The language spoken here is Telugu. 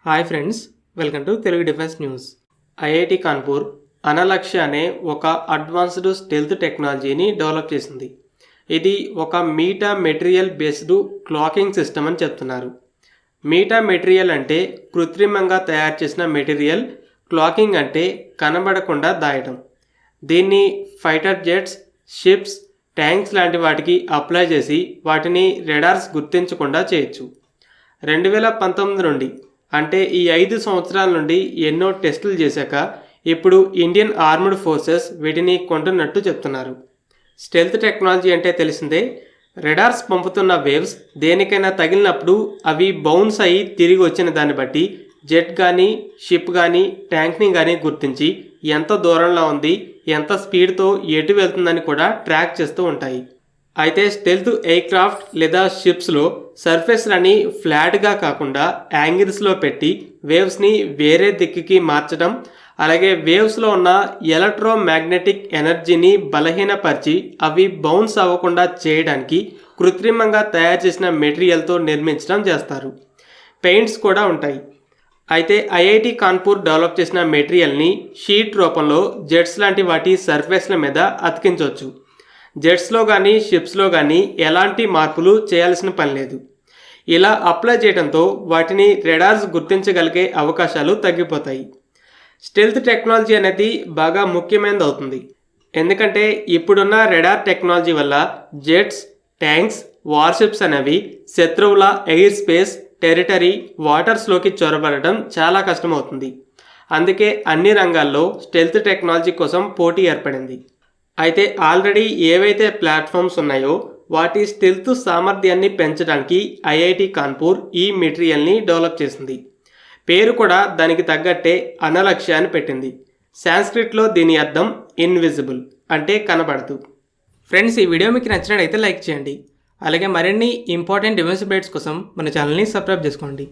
Hi friends, welcome to Telugu defence news. IIT Kanpur Anlakshya అనే ఒక అడ్వాన్స్డ్ స్టెల్త్ టెక్నాలజీని డెవలప్ చేసింది. ఇది ఒక meta material based cloaking system అని చెప్తున్నారు. మీటా మెటీరియల్ అంటే కృత్రిమంగా తయారు చేసిన మెటీరియల్, క్లాకింగ్ అంటే కనబడకుండా దాయటం. దీన్ని ఫైటర్ జెట్స్, షిప్స్, ట్యాంక్స్ లాంటి వాటికి అప్లై చేసి వాటిని రెడార్స్ గుర్తించకుండా చేయొచ్చు. 2019 నుండి అంటే ఈ 5 సంవత్సరాల నుండి ఎన్నో టెస్టులు చేశాక ఇప్పుడు ఇండియన్ ఆర్మ్డ్ ఫోర్సెస్ వీటిని కొంటున్నట్టు చెప్తున్నారు. స్టెల్త్ టెక్నాలజీ అంటే తెలిసిందే. రెడార్స్ పంపుతున్న వేవ్స్ దేనికైనా తగిలినప్పుడు అవి బౌన్స్ అయ్యి తిరిగి వచ్చిన దాన్ని బట్టి జెట్ కానీ, షిప్ కానీ, ట్యాంక్ని కానీ గుర్తించి ఎంత దూరంలో ఉంది, ఎంత స్పీడ్తో ఎటు వెళ్తుందని కూడా ట్రాక్ చేస్తూ ఉంటాయి. అయితే స్టెల్త్ ఎయిర్క్రాఫ్ట్ లేదా షిప్స్లో సర్ఫేస్లని ఫ్లాట్గా కాకుండా యాంగిల్స్లో పెట్టి వేవ్స్ని వేరే దిక్కుకి మార్చడం, అలాగే వేవ్స్లో ఉన్న ఎలక్ట్రోమాగ్నెటిక్ ఎనర్జీని బలహీనపరిచి అవి బౌన్స్ అవ్వకుండా చేయడానికి కృత్రిమంగా తయారు చేసిన మెటీరియల్తో నిర్మించడం చేస్తారు. పెయింట్స్ కూడా ఉంటాయి. అయితే ఐఐటి కాన్పూర్ డెవలప్ చేసిన మెటీరియల్ని షీట్ రూపంలో జెట్స్ లాంటి వాటి సర్ఫేస్ల మీద అతికించవచ్చు. జెట్స్లో కానీ, షిప్స్లో కానీ ఎలాంటి మార్పులు చేయాల్సిన పని లేదు. ఇలా అప్లై చేయడంతో వాటిని రెడార్స్ గుర్తించగలిగే అవకాశాలు తగ్గిపోతాయి. స్టెల్త్ టెక్నాలజీ అనేది బాగా ముఖ్యమైనది అవుతుంది. ఎందుకంటే ఇప్పుడున్న రెడార్ టెక్నాలజీ వల్ల జెట్స్, ట్యాంక్స్, వార్షిప్స్ అనేవి శత్రువుల ఎయిర్ స్పేస్, టెరిటరీ, వాటర్స్లోకి చొరబడటం చాలా కష్టమవుతుంది. అందుకే అన్ని రంగాల్లో స్టెల్త్ టెక్నాలజీ కోసం పోటీ ఏర్పడింది. అయితే ఆల్రెడీ ఏవైతే ప్లాట్ఫామ్స్ ఉన్నాయో వాటి స్టెల్త్ సామర్థ్యాన్ని పెంచడానికి ఐఐటి కాన్పూర్ ఈ మెటీరియల్ని డెవలప్ చేసింది. పేరు కూడా దానికి తగ్గట్టే అనలక్ష్య అని పెట్టింది. సాంస్క్రిట్లో దీని అర్థం ఇన్విజిబుల్, అంటే కనబడదు. ఫ్రెండ్స్, ఈ వీడియో మీకు నచ్చినట్లయితే లైక్ చేయండి. అలాగే మరిన్ని ఇంపార్టెంట్ డిఫెన్స్ అప్డేట్స్ కోసం మన ఛానల్ని సబ్స్క్రైబ్ చేసుకోండి.